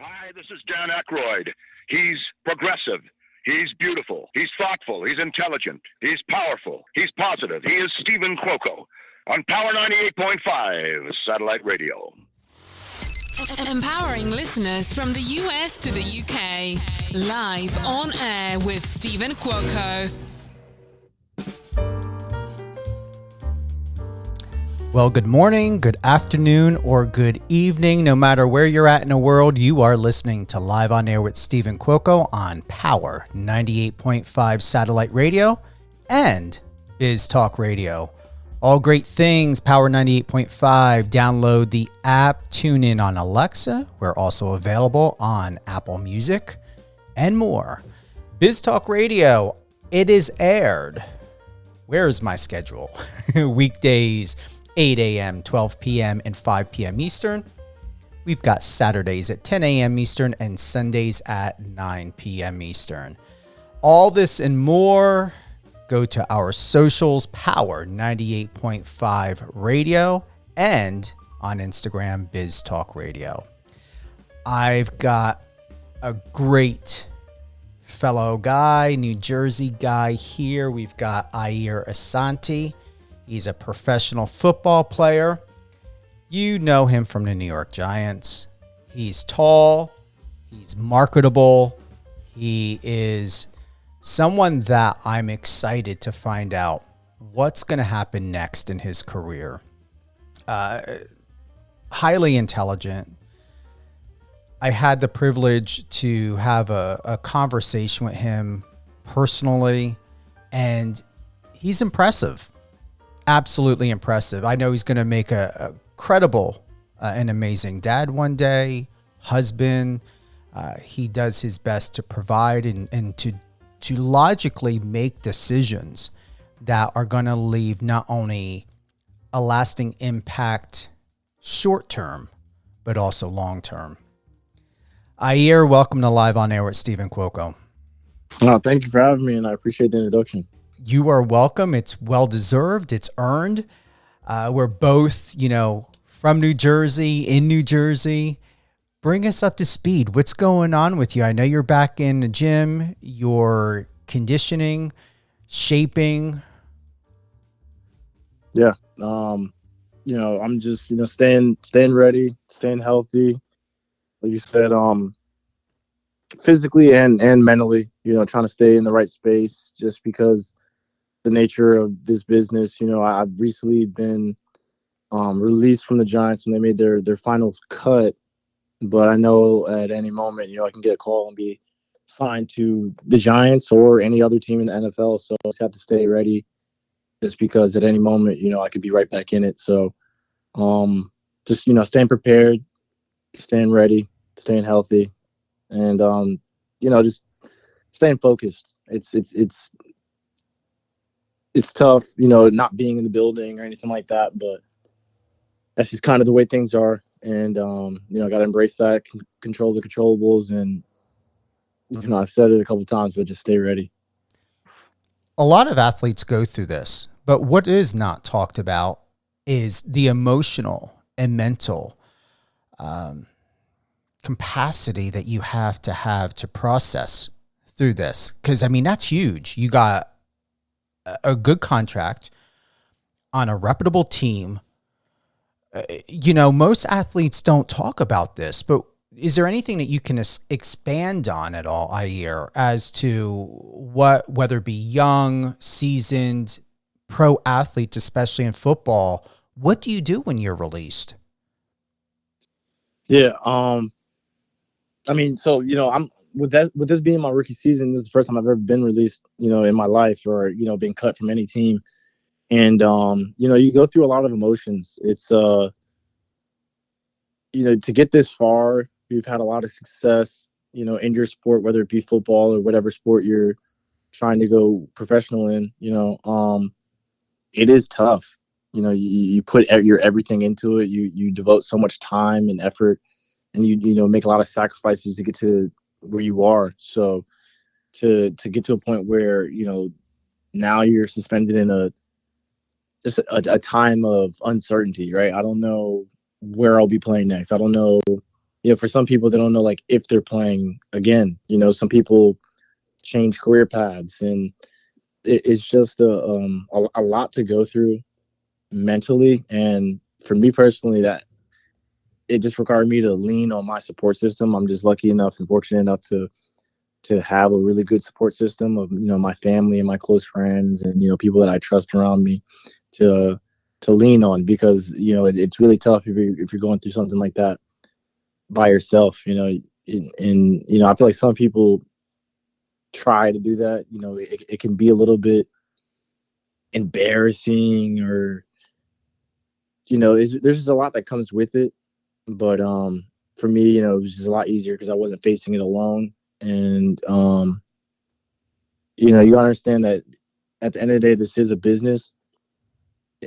Hi, this is Dan Aykroyd. He's progressive. He's beautiful. He's thoughtful. He's intelligent. He's powerful. He's positive. He is Stephen Cuoco on Power 98.5 Satellite Radio. Empowering listeners from the US to the UK. Live on air with Stephen Cuoco. Well, good morning, good afternoon, or good evening. No matter where you're at in the world, you are listening to Live on Air with Stephen Cuoco on Power 98.5 Satellite Radio and Biz Talk Radio. All great things, Power 98.5. Download the app, tune in on Alexa. We're also available on Apple Music and more. Biz Talk Radio, it is aired. Where is my schedule? Weekdays, 8 a.m., 12 p.m., and 5 p.m. Eastern. We've got Saturdays at 10 a.m. Eastern and Sundays at 9 p.m. Eastern. All this and more, go to our socials, Power 98.5 Radio, and on Instagram, Biz Talk Radio. I've got a great fellow guy, New Jersey guy here. We've got Ayir Asante. He's a professional football player. You know him from the New York Giants. He's tall. He's marketable. He is someone that I'm excited to find out what's going to happen next in his career. Highly intelligent. I had the privilege to have a conversation with him personally, and he's impressive. Absolutely impressive. I know he's going to make a credible and amazing dad one day, husband. He does his best to provide and to logically make decisions that are going to leave not only a lasting impact short term, but also long term. Ayir, welcome to Live on Air with Stephen Cuoco. Thank you for having me, and I appreciate the introduction. You are welcome. It's well-deserved. It's earned. We're both, from New Jersey, in New Jersey. Bring us up to speed. What's going on with you? I know you're back in the gym. You're conditioning, shaping. Yeah. I'm just, staying ready, staying healthy. Like you said, physically and mentally, trying to stay in the right space just because the nature of this business. I've recently been released from the Giants when they made their final cut, but I know at any moment, I can get a call and be signed to the Giants or any other team in the NFL. So I just have to stay ready just because at any moment, I could be right back in it. So just, staying prepared, staying ready, staying healthy, and, just staying focused. It's tough, not being in the building or anything like that, but that's just kind of the way things are. And, I got to embrace that, control the controllables. And, I've said it a couple of times, but just stay ready. A lot of athletes go through this, but what is not talked about is the emotional and mental capacity that you have to process through this. Because, that's huge. You got a good contract on a reputable team. Most athletes don't talk about this, but is there anything that you can expand on at all, Ayir, as to whether it be young, seasoned, pro athletes, especially in football, what do you do when you're released? Yeah. I'm with this being my rookie season, this is the first time I've ever been released, in my life or, been cut from any team. And, you go through a lot of emotions. It's, to get this far, you've had a lot of success, in your sport, whether it be football or whatever sport you're trying to go professional in, it is tough. You put your everything into it. You devote so much time and effort, and you make a lot of sacrifices to get to where you are. So to get to a point where, now you're suspended in a time of uncertainty, right? I don't know where I'll be playing next. I don't know for some people, they don't know like if they're playing again. Some people change career paths, and it's just a lot to go through mentally. And for me personally, that it just required me to lean on my support system. I'm just lucky enough and fortunate enough to have a really good support system of my family and my close friends, and people that I trust around me to lean on, because it's really tough if you're going through something like that by yourself. And I feel like some people try to do that. It can be a little bit embarrassing, or there's just a lot that comes with it. But for me, it was just a lot easier because I wasn't facing it alone. And you understand that at the end of the day, this is a business,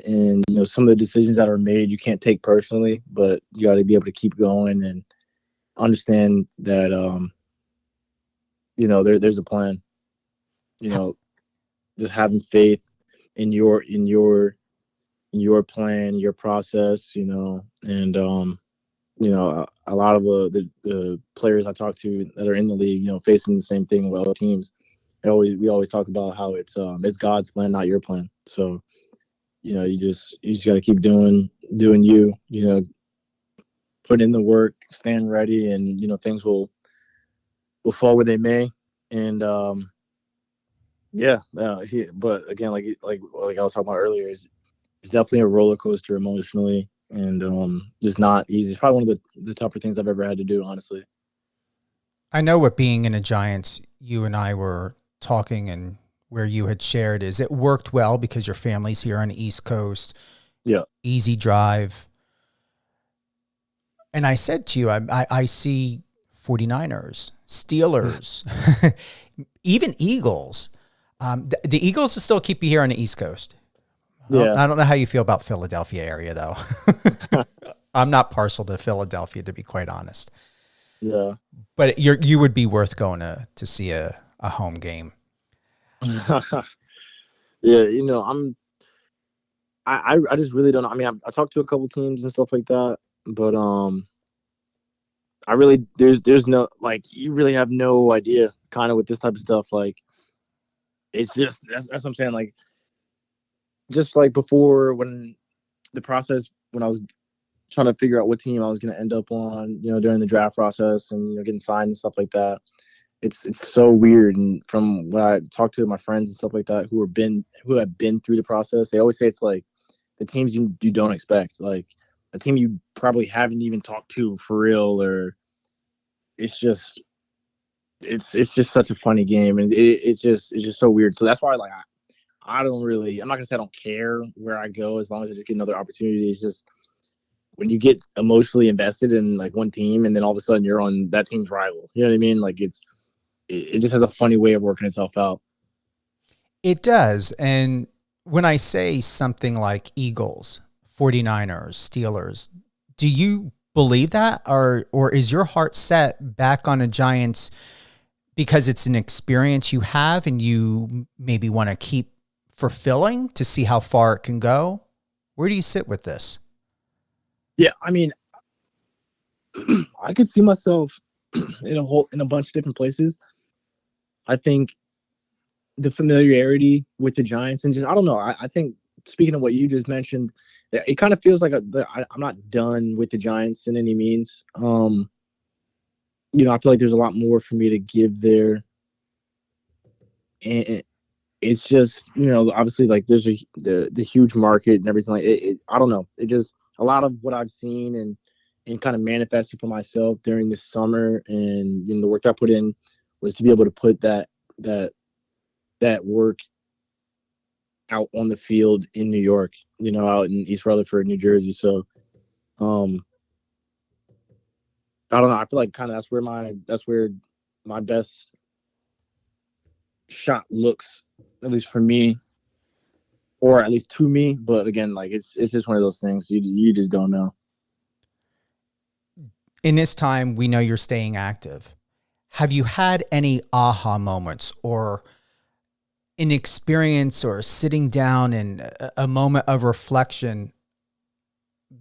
and some of the decisions that are made you can't take personally, but you got to be able to keep going and understand that there's a plan. Just having faith in your plan, your process, and a lot of the players I talk to that are in the league, facing the same thing with other teams. We always talk about how it's God's plan, not your plan. So you just got to keep doing put in the work, stand ready, and things will fall where they may. And but again, like I was talking about earlier, it's definitely a roller coaster emotionally, and just not easy. It's probably one of the tougher things I've ever had to do, honestly. I know what being in a Giants, you and I were talking, and where you had shared is it worked well because your family's here on the East Coast. Yeah. Easy drive. And I said to you, I see 49ers, Steelers, even Eagles. The Eagles will still keep you here on the East Coast. Yeah. I don't know how you feel about Philadelphia area, though. I'm not partial to Philadelphia, to be quite honest. Yeah. But you would be worth going to see a home game. Yeah, I just really don't know. I mean, I talked to a couple teams and stuff like that, but I really there's no, like, you really have no idea kind of with this type of stuff. Like, it's just that's what I'm saying. Like, just like before, when the process, when I was trying to figure out what team I was going to end up on, during the draft process, and getting signed and stuff like that. It's so weird. And from when I talk to my friends and stuff like that who have been through the process, they always say it's like the teams you don't expect, like a team you probably haven't even talked to for real, or it's just it's just such a funny game, and it's just so weird. So that's why, like, I don't really, I'm not gonna say I don't care where I go as long as I just get another opportunity. It's just when you get emotionally invested in like one team, and then all of a sudden you're on that team's rival. You know what I mean? Like, it just has a funny way of working itself out. It does. And when I say something like Eagles, 49ers, Steelers, do you believe that? Or is your heart set back on a Giants because it's an experience you have and you maybe want to keep fulfilling to see how far it can go? Where do you sit with this? Yeah, I mean, I could see myself in a bunch of different places. I think the familiarity with the Giants, and just, I don't know. I think, speaking of what you just mentioned, it kind of feels like I'm not done with the Giants in any means. I feel like there's a lot more for me to give there, and it's just, obviously, like, there's the huge market and everything. Like, I don't know. It just, a lot of what I've seen and kind of manifested for myself during this summer, and the work I put in, was to be able to put that work out on the field in New York, out in East Rutherford, New Jersey. So, I don't know. I feel like kind of that's where my best shot looks, at least for me, or at least to me. But again, like, it's just one of those things you just don't know. In this time, we know you're staying active. Have you had any aha moments or an experience or sitting down and a moment of reflection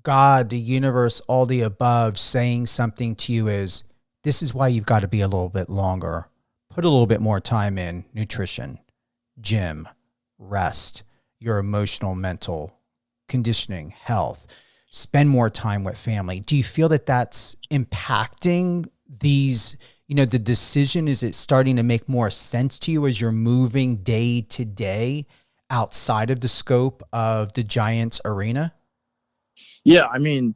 God, the universe, all the above saying something to you is, this is why you've got to be a little bit longer. Put a little bit more time in nutrition, gym, rest, your emotional, mental conditioning, health, spend more time with family. Do you feel that that's impacting these, the decision? Is it starting to make more sense to you as you're moving day to day outside of the scope of the Giants arena? Yeah, I mean,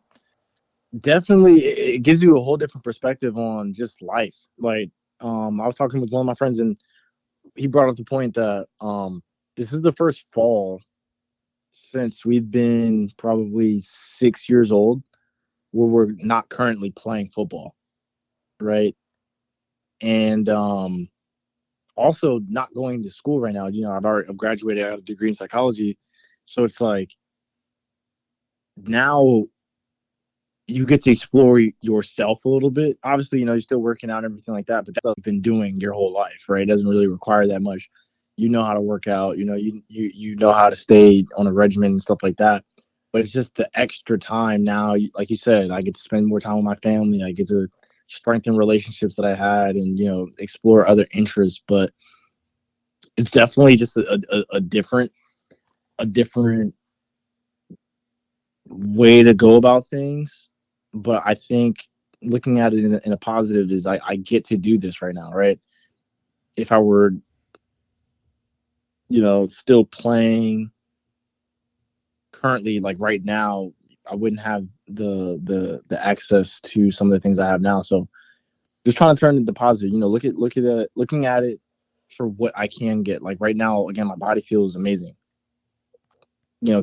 definitely, it gives you a whole different perspective on just life. Like, I was talking with one of my friends, and he brought up the point that this is the first fall since we've been probably 6 years old where we're not currently playing football, right? And also not going to school right now. I've graduated, I got a degree in psychology, so it's like now you get to explore yourself a little bit. Obviously, you're still working out and everything like that, but that's what you've been doing your whole life, right? It doesn't really require that much. You know how to work out, you know how to stay on a regimen and stuff like that. But it's just the extra time now, like you said, I get to spend more time with my family. I get to strengthen relationships that I had and, explore other interests. But it's definitely just a different way to go about things. But I think looking at it in a positive is I get to do this right now, right? If I were, still playing currently, like right now, I wouldn't have the access to some of the things I have now. So just trying to turn it to positive, looking at it for what I can get. Like right now, again, my body feels amazing.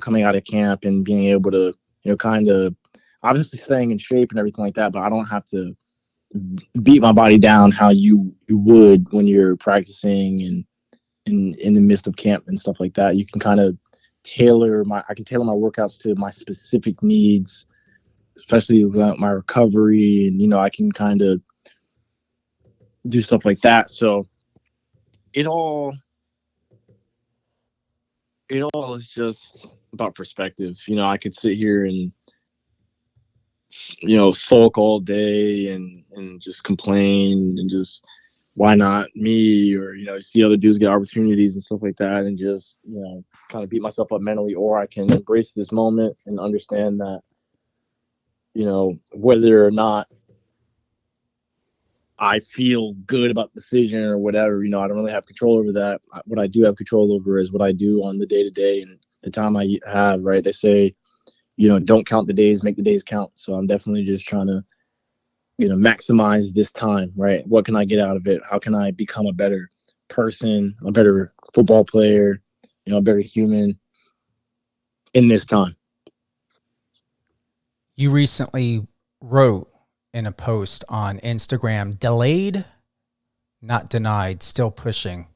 Coming out of camp and being able to, kind of obviously staying in shape and everything like that, but I don't have to beat my body down how you would when you're practicing and in the midst of camp and stuff like that. You can kind of I can tailor my workouts to my specific needs, especially with my recovery, and I can kind of do stuff like that. So it all is just about perspective. I could sit here and sulk all day and just complain and just why not me, or see other dudes get opportunities and stuff like that, and just kind of beat myself up mentally. Or I can embrace this moment and understand that whether or not I feel good about the decision or whatever, I don't really have control over that. What I do have control over is what I do on the day to day and the time I have, right? They say, don't count the days, make the days count. So I'm definitely just trying to, maximize this time, right? What can I get out of it? How can I become a better person, a better football player, a better human in this time? You recently wrote in a post on Instagram, delayed, not denied, still pushing.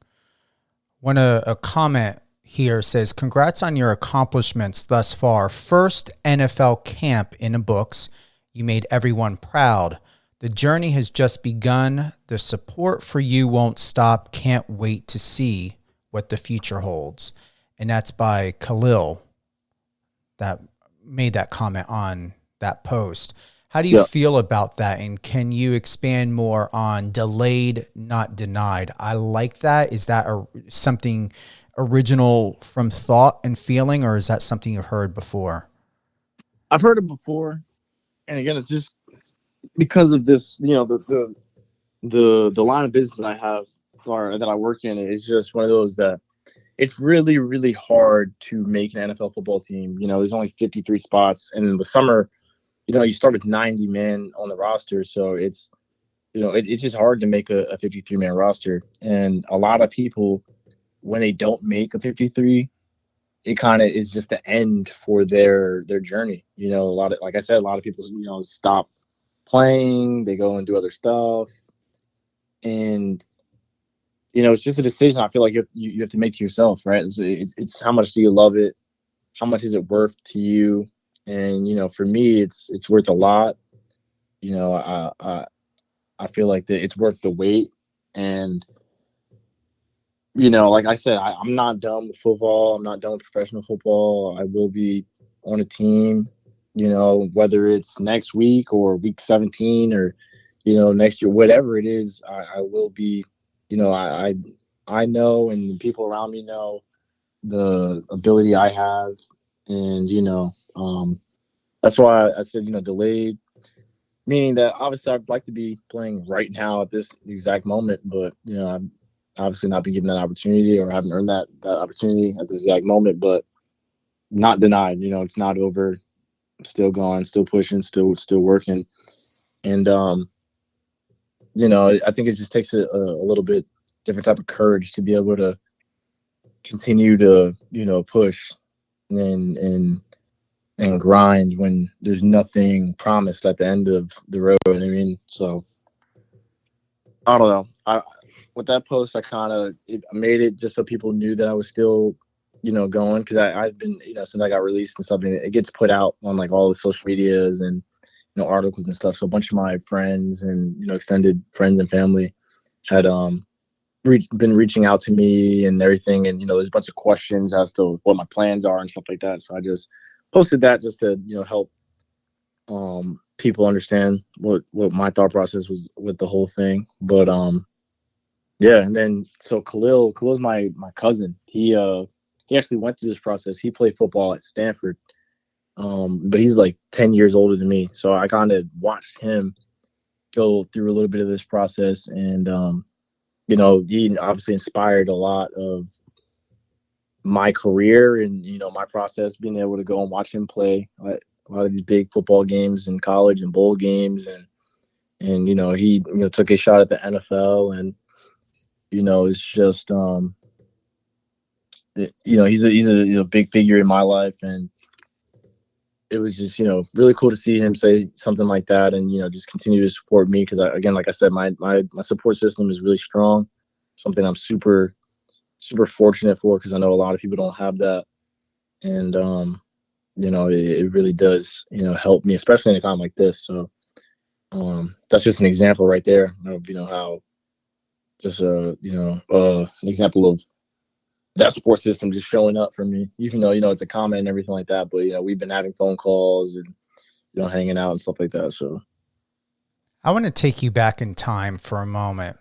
A comment here says, congrats on your accomplishments thus far. First NFL camp in the books. You made everyone proud. The journey has just begun. The support for you won't stop. Can't wait to see what the future holds. And that's by Khalil that made that comment on that post. How do you Yeah. feel about that? And can you expand more on delayed, not denied? I like that. Is that something original from thought and feeling, or is that something you've heard before? I've heard it before. And again, it's just because of this, the line of business that I have or that I work in is just one of those that it's really, really hard to make an NFL football team. There's only 53 spots. And in the summer, you start with 90 men on the roster. So it's just hard to make a 53-man roster. And a lot of people, when they don't make a 53, it kind of is just the end for their journey. Like I said, a lot of people, stop playing, they go and do other stuff. And, it's just a decision I feel like you have to make to yourself, right? It's how much do you love it? How much is it worth to you? And, for me, it's worth a lot. I feel like that it's worth the wait. And, like I said, I'm not done with football. I'm not done with professional football. I will be on a team, whether it's next week or week 17 or, next year, whatever it is, I will be, I know, and the people around me know the ability I have. And, that's why I said, delayed, meaning that obviously I'd like to be playing right now at this exact moment, but, I'm obviously not been given that opportunity, or haven't earned that opportunity at this exact moment, but not denied. It's not over. Still going, still pushing, still working. And, I think it just takes a little bit different type of courage to be able to continue to, push and grind when there's nothing promised at the end of the road. I mean, so I don't know. With that post, I kind of made it just so people knew that I was still, going, because I've been, since I got released and stuff, and it gets put out on like all the social medias and, articles and stuff. So a bunch of my friends and, extended friends and family had been reaching out to me and everything, and there's a bunch of questions as to what my plans are and stuff like that. So I just posted that just to help people understand what my thought process was with the whole thing. But yeah, and then so Khalil's my cousin. He actually went through this process. He played football at Stanford, but he's like 10 years older than me. So I kind of watched him go through a little bit of this process, and he obviously inspired a lot of my career and my process, being able to go and watch him play a lot of these big football games in college and bowl games, and he took a shot at the NFL, and it's just he's a big figure in my life, and it was just really cool to see him say something like that, and just continue to support me, because again, like I said, my support system is really strong, something I'm super fortunate for, because I know a lot of people don't have that. And it really does help me, especially in a time like this. So that's just an example right there of how just an example of that support system just showing up for me, even though it's a comment and everything like that. But we've been having phone calls and hanging out and stuff like that. So I want to take you back in time for a moment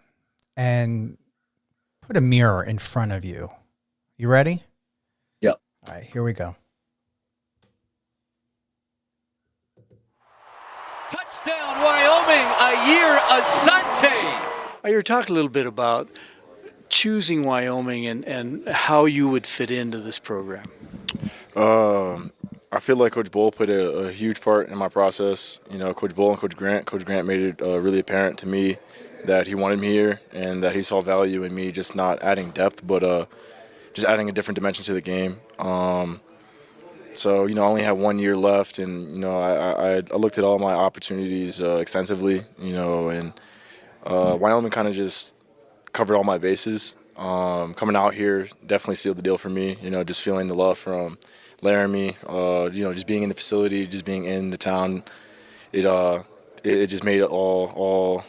and put a mirror in front of you. You ready? Yep. All right, here we go. Touchdown, Wyoming, Ayir Asante. Ayir, talk a little bit about choosing Wyoming and how you would fit into this program. I feel like Coach Bull played a huge part in my process. Coach Bull and Coach Grant. Coach Grant made it really apparent to me that he wanted me here and that he saw value in me just not adding depth, but just adding a different dimension to the game. So, I only have 1 year left, and, I looked at all my opportunities extensively, and Wyoming kind of just covered all my bases. Coming out here definitely sealed the deal for me, just feeling the love from Laramie, just being in the facility, just being in the town. It just made it all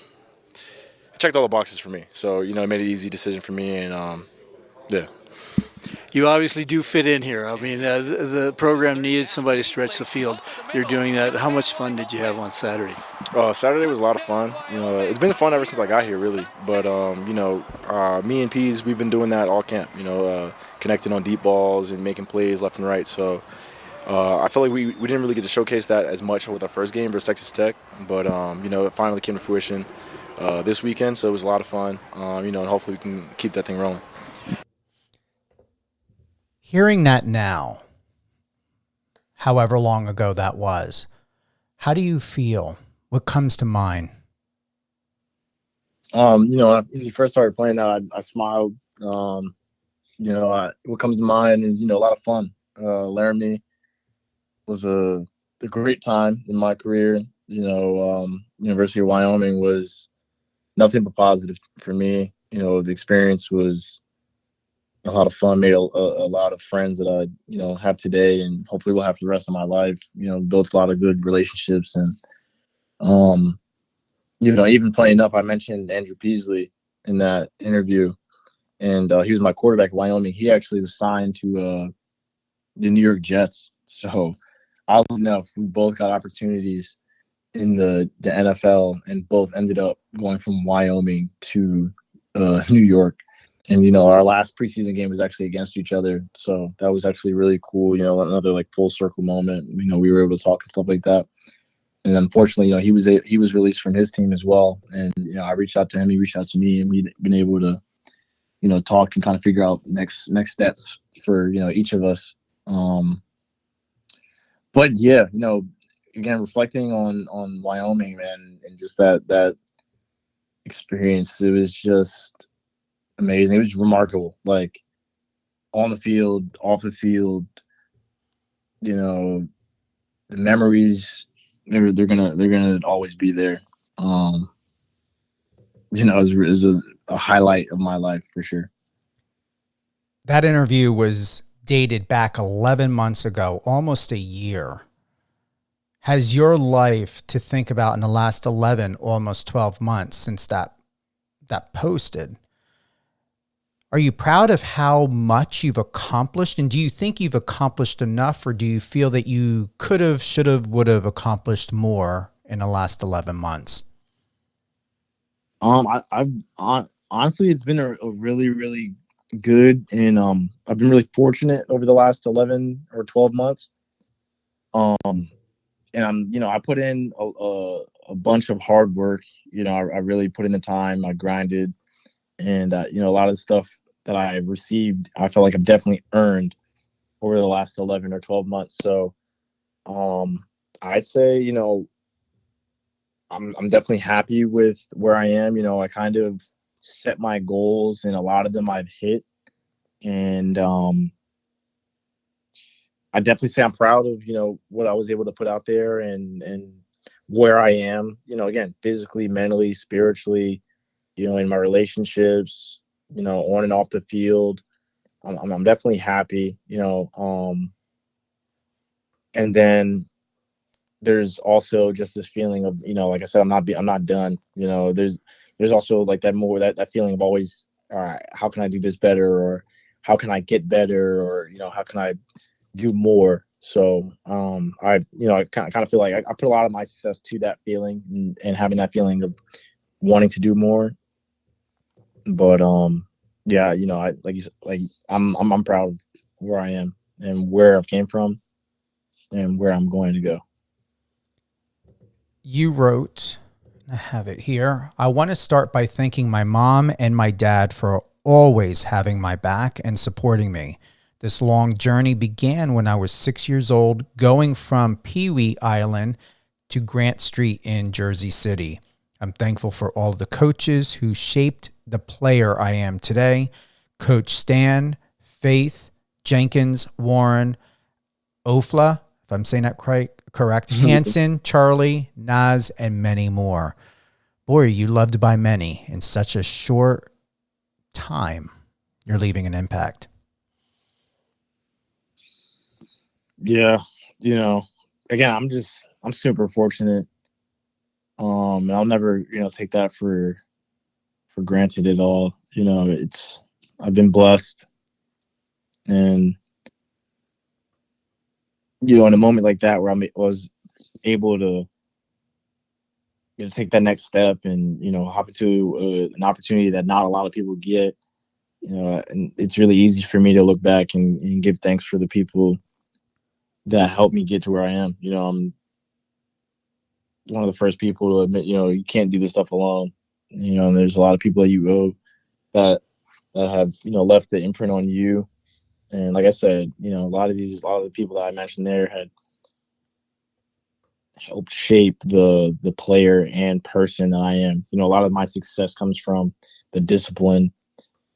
checked all the boxes for me. So, it made an easy decision for me, and yeah. You obviously do fit in here. I mean, the program needed somebody to stretch the field. You're doing that. How much fun did you have on Saturday? Saturday was a lot of fun. It's been fun ever since I got here, really. But me and Pease, we've been doing that all camp. Connecting on deep balls and making plays left and right. So I feel like we didn't really get to showcase that as much with our first game versus Texas Tech. But it finally came to fruition this weekend. So it was a lot of fun. And hopefully we can keep that thing rolling. Hearing that now, however long ago that was, how do you feel? What comes to mind? When you first started playing that, I smiled. What comes to mind is, a lot of fun. Laramie was a great time in my career. University of Wyoming was nothing but positive for me. The experience was a lot of fun, made a lot of friends that I, have today, and hopefully will have for the rest of my life. Built a lot of good relationships, and even playing up, I mentioned Andrew Peasley in that interview, and he was my quarterback at Wyoming. He actually was signed to the New York Jets. So oddly enough, we both got opportunities in the NFL, and both ended up going from Wyoming to New York. And our last preseason game was actually against each other, so that was actually really cool. Another like full circle moment. We were able to talk and stuff like that. And unfortunately, he was released from his team as well. And I reached out to him, he reached out to me, and we've been able to talk and kind of figure out next steps for each of us. But yeah, again, reflecting on Wyoming, man, and just that experience, it was just amazing. It was remarkable. Like on the field, off the field, the memories, they're gonna always be there. It was a highlight of my life for sure. That interview was dated back 11 months ago, almost a year. Has your life to think about in the last 11, almost 12 months since that posted? Are you proud of how much you've accomplished? And do you think you've accomplished enough, or do you feel that you could have, should have, would have accomplished more in the last 11 months? Honestly, it's been a really, really good, and I've been really fortunate over the last 11 or 12 months. And I put in a bunch of hard work. I really put in the time. I grinded, and a lot of the stuff that I received, I felt like I've definitely earned over the last 11 or 12 months. So, I'd say, I'm definitely happy with where I am. I kind of set my goals, and a lot of them I've hit. And I definitely say I'm proud of what I was able to put out there, and where I am. Again, physically, mentally, spiritually. In my relationships. On and off the field. I'm definitely happy. And then there's also just this feeling of like I said, I'm not done. There's also like that feeling of always, all right, how can I do this better, or how can I get better, or how can I do more. So I kind of feel like I put a lot of my success to that feeling, and having that feeling of wanting to do more. But yeah, I I'm proud of where I am and where I've came from and where I'm going to go. You wrote, I have it here, I want to start by thanking my mom and my dad for always having my back and supporting me. This long journey began when I was 6 years old, going from Pee Wee Island to Grant Street in Jersey City. I'm thankful for all of the coaches who shaped the player I am today. Coach Stan, Faith, Jenkins, Warren, Ofla, if I'm saying that correct, Hanson, Charlie, Naz, and many more. Boy, are you loved by many in such a short time. You're leaving an impact. Yeah, again, I'm super fortunate. And I'll never, take that for granted at all. I've been blessed, and in a moment like that where was able to take that next step, and hop into an opportunity that not a lot of people get. And it's really easy for me to look back and give thanks for the people that helped me get to where I am. I'm one of the first people to admit, you can't do this stuff alone. And there's a lot of people that you owe that have, left the imprint on you. And like I said, a lot of the people that I mentioned there had helped shape the player and person that I am. A lot of my success comes from the discipline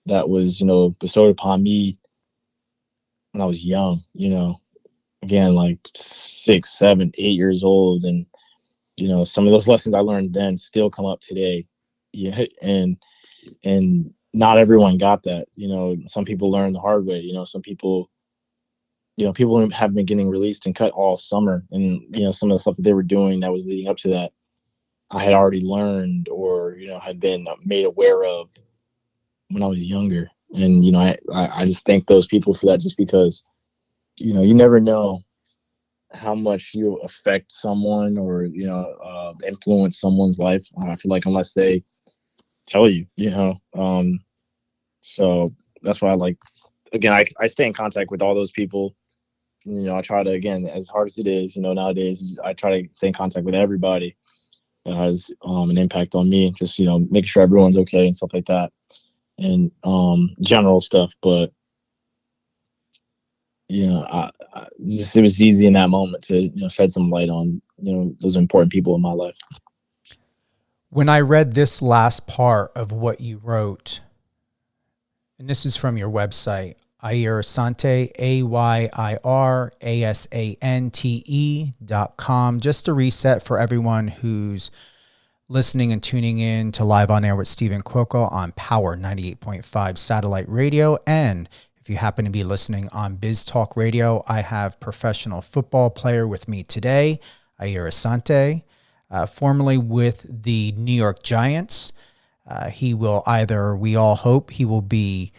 that was, bestowed upon me when I was young, again, like 6, 7, 8 years old. And, some of those lessons I learned then still come up today. Yeah. And not everyone got that. Some people learn the hard way. Some people, people have been getting released and cut all summer. And, some of the stuff that they were doing that was leading up to that, I had already learned, or, had been made aware of when I was younger. And, I just thank those people for that, just because, you never know how much you affect someone or, influence someone's life. I feel like unless they tell you, so that's why again, I stay in contact with all those people. I try to, again, as hard as it is, nowadays, I try to stay in contact with everybody that has an impact on me, just, making sure everyone's okay and stuff like that, and general stuff. But it was easy in that moment to shed some light on those important people in my life. When I read this last part of what you wrote, and this is from your website, Ayir Asante, AYIRASANTE.com. Just to reset for everyone who's listening and tuning in to Live on Air with Stephen Cuoco on Power 98.5 satellite radio. And if you happen to be listening on Biz Talk Radio, I have professional football player with me today, Ayir Asante, formerly with the New York Giants. He will we all hope he will be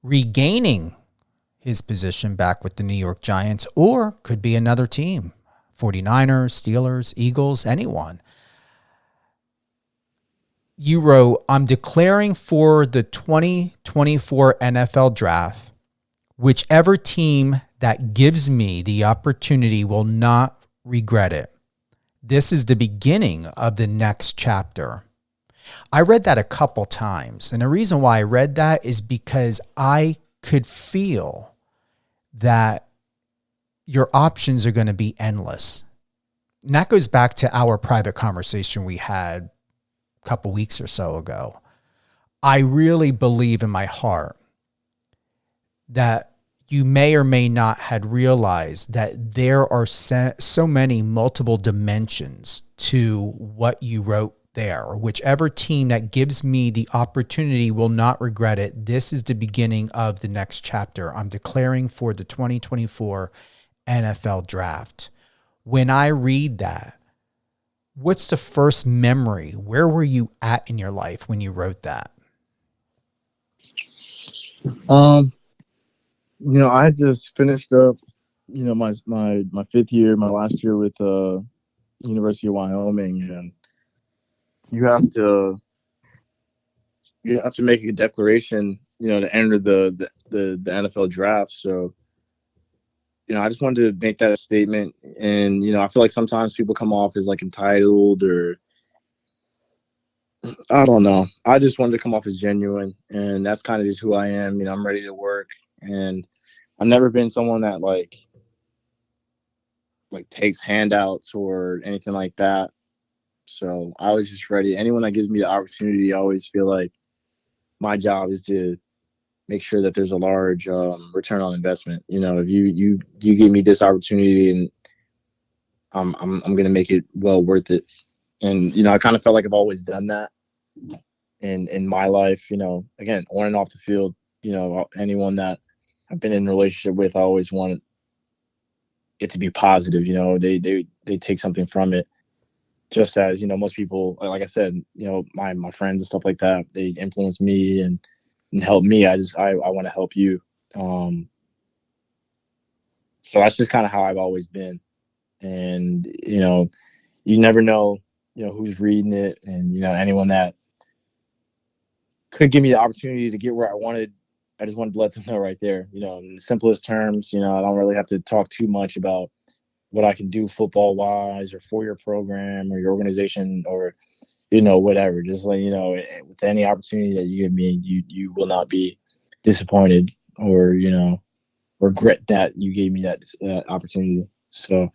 regaining his position back with the New York Giants, or could be another team, 49ers, Steelers, Eagles, anyone. You wrote, I'm declaring for the 2024 NFL draft. Whichever team that gives me the opportunity will not regret it. This is the beginning of the next chapter. I read that a couple times. And the reason why I read that is because I could feel that your options are going to be endless. And that goes back to our private conversation we had a couple weeks or so ago. I really believe in my heart that you may or may not had realized that there are so many multiple dimensions to what you wrote there. Whichever team that gives me the opportunity will not regret it. This is the beginning of the next chapter. I'm declaring for the 2024 NFL draft. When I read that, what's the first memory? Where were you at in your life when you wrote that? I just finished up, my fifth year, my last year with University of Wyoming, and you have to make a declaration, to enter the NFL draft. So, I just wanted to make that a statement, and I feel like sometimes people come off as like entitled, or I don't know. I just wanted to come off as genuine, and that's kind of just who I am. I'm ready to work, and I've never been someone that like takes handouts or anything like that. So I was just ready. Anyone that gives me the opportunity, I always feel like my job is to make sure that there's a large return on investment. If you give me this opportunity, and I'm gonna make it well worth it. And I kind of felt like I've always done that in my life. Again, on and off the field. Anyone that I've been in a relationship with, I always want it to be positive. They take something from it. Just as most people, like I said, my friends and stuff like that, they influence me and help me. I want to help you. So that's just kind of how I've always been. And you never know, who's reading it, and anyone that could give me the opportunity to get where I wanted. I just wanted to let them know right there. In the simplest terms, I don't really have to talk too much about what I can do football wise, or for your program or your organization, or whatever. Just let with any opportunity that you give me, you will not be disappointed, or regret that you gave me that opportunity. So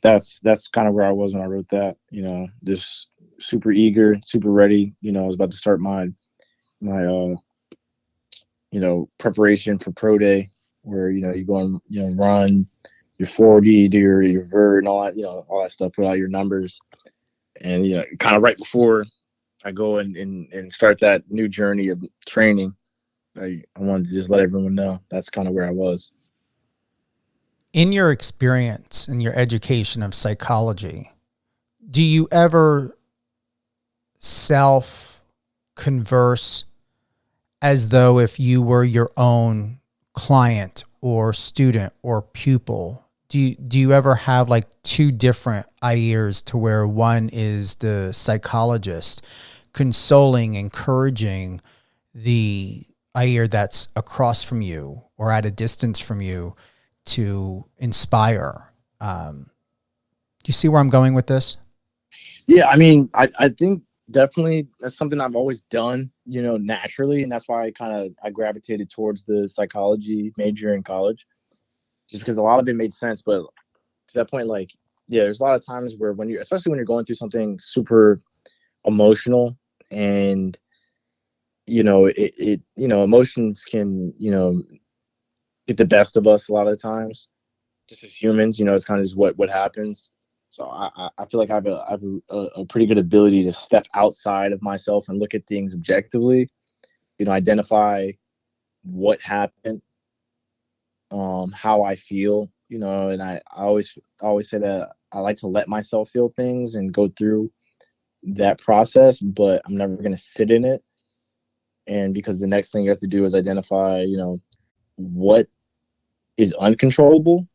that's kind of where I was when I wrote that. Just super eager, super ready. I was about to start my preparation for pro day, where you go and run your 40, do your vert and all that, all that stuff, put out your numbers. And kind of right before I go and start that new journey of training, I wanted to just let everyone know that's kind of where I was. In your experience, in your education of psychology, do you ever self-converse as though if you were your own client or student or pupil? do you ever have like two different Ayirs to where one is the psychologist consoling, encouraging the Ayir that's across from you or at a distance from you to inspire? Do you see where I'm going with this? Yeah, I mean, I think definitely that's something I've always done, naturally, and that's why I gravitated towards the psychology major in college, just because a lot of it made sense. But to that point, like, yeah, there's a lot of times where especially when you're going through something super emotional, and emotions can get the best of us a lot of the times, just as humans. It's kind of just what happens. So I feel like I have a pretty good ability to step outside of myself and look at things objectively, identify what happened, how I feel, and I always say that I like to let myself feel things and go through that process, but I'm never going to sit in it. And because the next thing you have to do is identify, what is uncontrollable,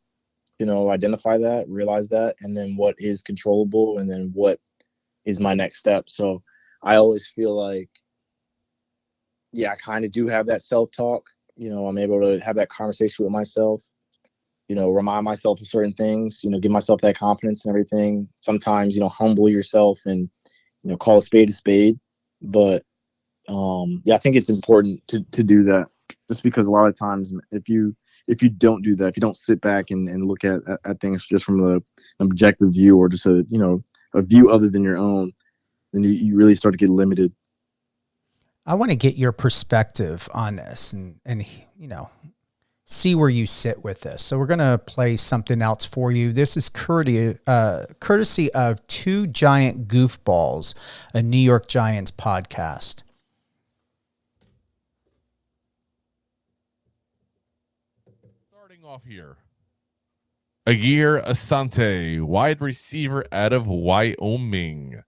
identify that, realize that, and then what is controllable, and then what is my next step. So I always feel like, yeah, I kind of do have that self-talk. I'm able to have that conversation with myself, remind myself of certain things, give myself that confidence and everything. Sometimes, humble yourself and, call a spade a spade. But yeah, I think it's important to do that, just because a lot of times if you don't do that, if you don't sit back and look at things just from an objective view, or just a view other than your own, then you really start to get limited. I want to get your perspective on this and see where you sit with this. So we're going to play something else for you. This is courtesy of Two Giant Goofballs, a New York Giants podcast. Starting off here, Ayir Asante, wide receiver out of Wyoming.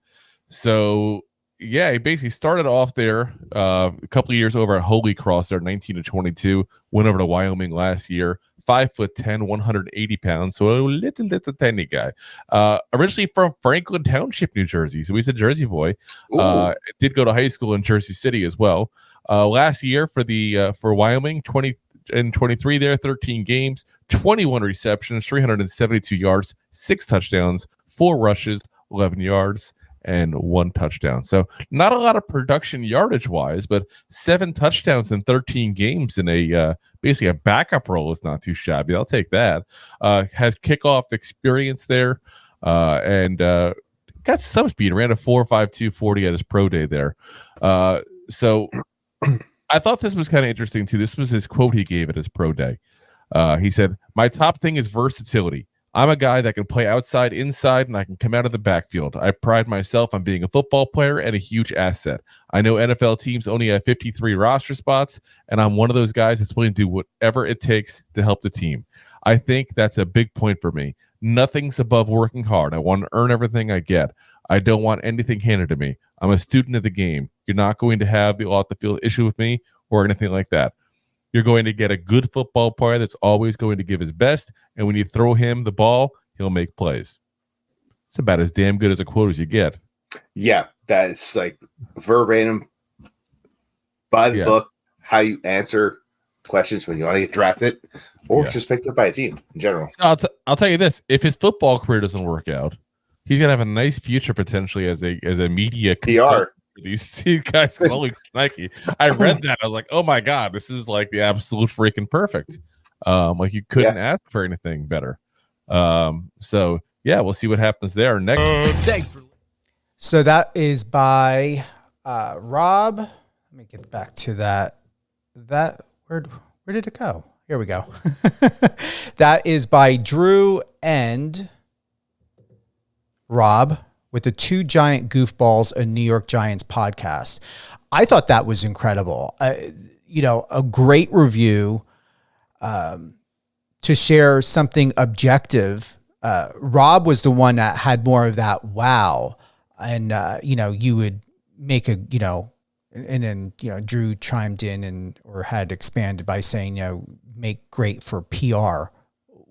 So, yeah, he basically started off there a couple of years over at Holy Cross there, 19-22. Went over to Wyoming last year. 5'10", 180 pounds, so a little tiny guy. Originally from Franklin Township, New Jersey, so he's a Jersey boy. Did go to high school in Jersey City as well. Last year for Wyoming, 23 there, 13 games, 21 receptions, 372 yards, 6 touchdowns, 4 rushes, 11 yards, and 1 touchdown. So not a lot of production yardage wise, but 7 touchdowns in 13 games in a basically a backup role is not too shabby. I'll take that. Has kickoff experience there, and got some speed. Ran a 4.52 40 at his pro day there. So I thought this was kind of interesting too. This was his quote he gave at his pro day. He said, "My top thing is versatility. I'm a guy that can play outside, inside, and I can come out of the backfield. I pride myself on being a football player and a huge asset. I know NFL teams only have 53 roster spots, and I'm one of those guys that's willing to do whatever it takes to help the team. I think that's a big point for me. Nothing's above working hard. I want to earn everything I get. I don't want anything handed to me. I'm a student of the game. You're not going to have the off-the-field issue with me or anything like that. You're going to get a good football player that's always going to give his best, and when you throw him the ball, he'll make plays." It's about as damn good as a quote as you get. Yeah, that's like verbatim by the book, how you answer questions when you want to get drafted or just picked up by a team in general. So I'll tell you this. If his football career doesn't work out, he's going to have a nice future potentially as a media PR. These guys, holy Nike! I read that. I was like, "Oh my god, this is like the absolute freaking perfect." Like you couldn't ask for anything better. So yeah, we'll see what happens there next. Thanks for. So that is by Rob. Let me get back to that. Where did it go? Here we go. That is by Drew and Rob, with the Two Giant Goofballs, a New York Giants podcast. I thought that was incredible. A great review to share something objective. Rob was the one that had more of that wow. And, you would make and then, Drew chimed in or had expanded by saying, make great for PR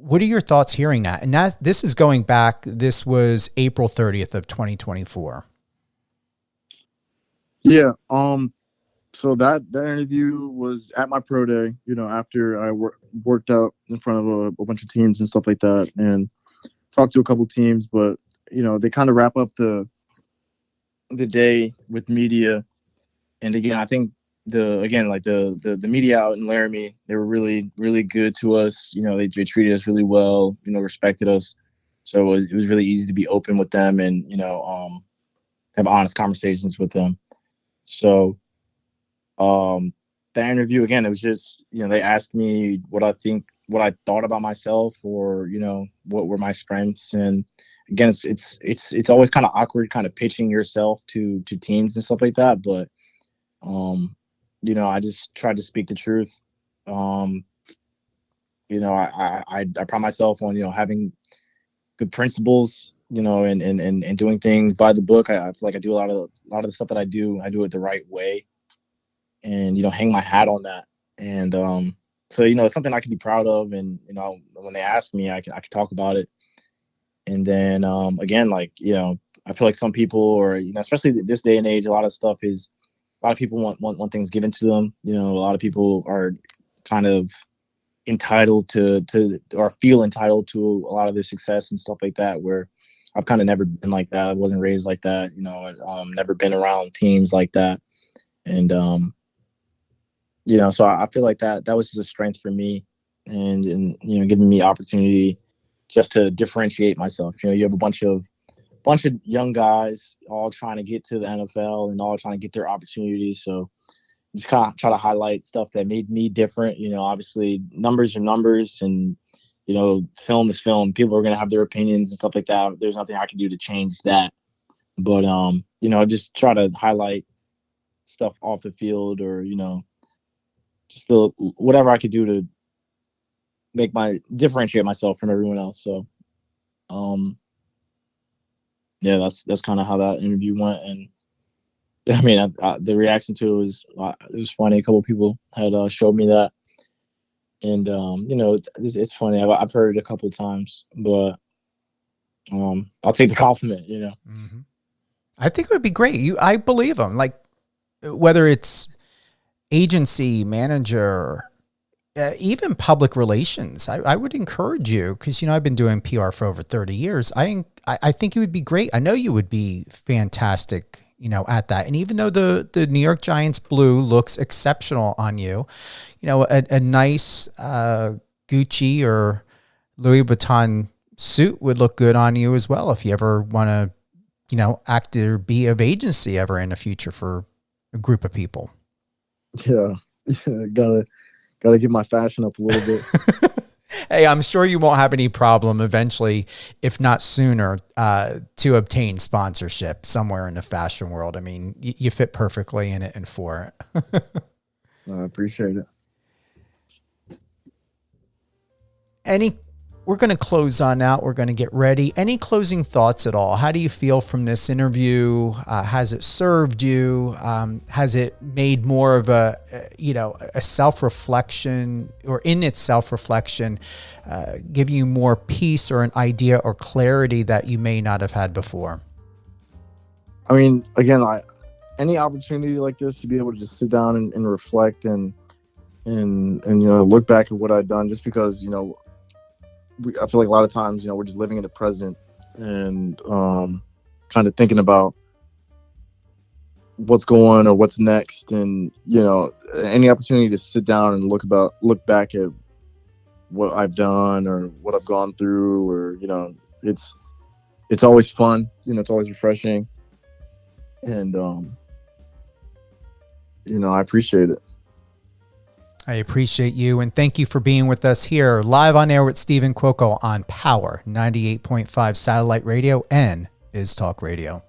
what are your thoughts hearing that? And this is going back, this was April 30th of 2024. Yeah. So that interview was at my pro day, after I worked out in front of a bunch of teams and stuff like that, and talked to a couple teams. But they kind of wrap up the day with media. And again, I think the media out in Laramie, they were really, really good to us. They treated us really well, respected us. So it was really easy to be open with them and, have honest conversations with them. So that interview, again, it was just, they asked me what I thought about myself, or, what were my strengths. And again, it's always kind of awkward kind of pitching yourself to teams and stuff like that. But, I just tried to speak the truth. I pride myself on, having good principles, and doing things by the book. I feel like I do a lot of the stuff that I do it the right way, and, hang my hat on that. And, so, it's something I can be proud of. And, when they ask me, I can talk about it. And then, again, I feel like some people, or, especially this day and age, a lot of people want things given to them. A lot of people are kind of entitled to or feel entitled to a lot of their success and stuff like that, where I've kind of never been like that. I wasn't raised like that, never been around teams like that. And, so I feel like that was just a strength for me, and giving me opportunity just to differentiate myself. You have a bunch of young guys all trying to get to the NFL and all trying to get their opportunities. So just kind of try to highlight stuff that made me different. Obviously numbers are numbers, and, film is film. People are going to have their opinions and stuff like that. There's nothing I can do to change that. But, just try to highlight stuff off the field, or, just whatever I could do to differentiate myself from everyone else. So, yeah, that's kind of how that interview went. And I mean, the reaction to it was funny. A couple of people had showed me that, and it's funny. I've heard it a couple of times, but I'll take the compliment. Mm-hmm. I think it would be great. I believe them. Like, whether it's agency, manager, even public relations, I would encourage you, because, I've been doing PR for over 30 years. I think it would be great. I know you would be fantastic, at that. And even though the New York Giants blue looks exceptional on you, a nice Gucci or Louis Vuitton suit would look good on you as well, if you ever want to, act or be of agency ever in the future for a group of people. Yeah, gotta get my fashion up a little bit. Hey, I'm sure you won't have any problem eventually, if not sooner, to obtain sponsorship somewhere in the fashion world. I mean, you fit perfectly in it and for it. I appreciate it. We're going to close on out. We're going to get ready. Any closing thoughts at all? How do you feel from this interview? Has it served you? Has it made more of a self-reflection, or in its self-reflection, give you more peace or an idea or clarity that you may not have had before? I mean, again, any opportunity like this to be able to just sit down and reflect and look back at what I've done, just because, I feel like a lot of times, we're just living in the present and kind of thinking about what's going or what's next. And, any opportunity to sit down and look back at what I've done or what I've gone through, or, it's always fun, it's always refreshing. And, I appreciate it. I appreciate you, and thank you for being with us here live on air with Stephen Cuoco on Power 98.5 Satellite Radio and Biz Talk Radio.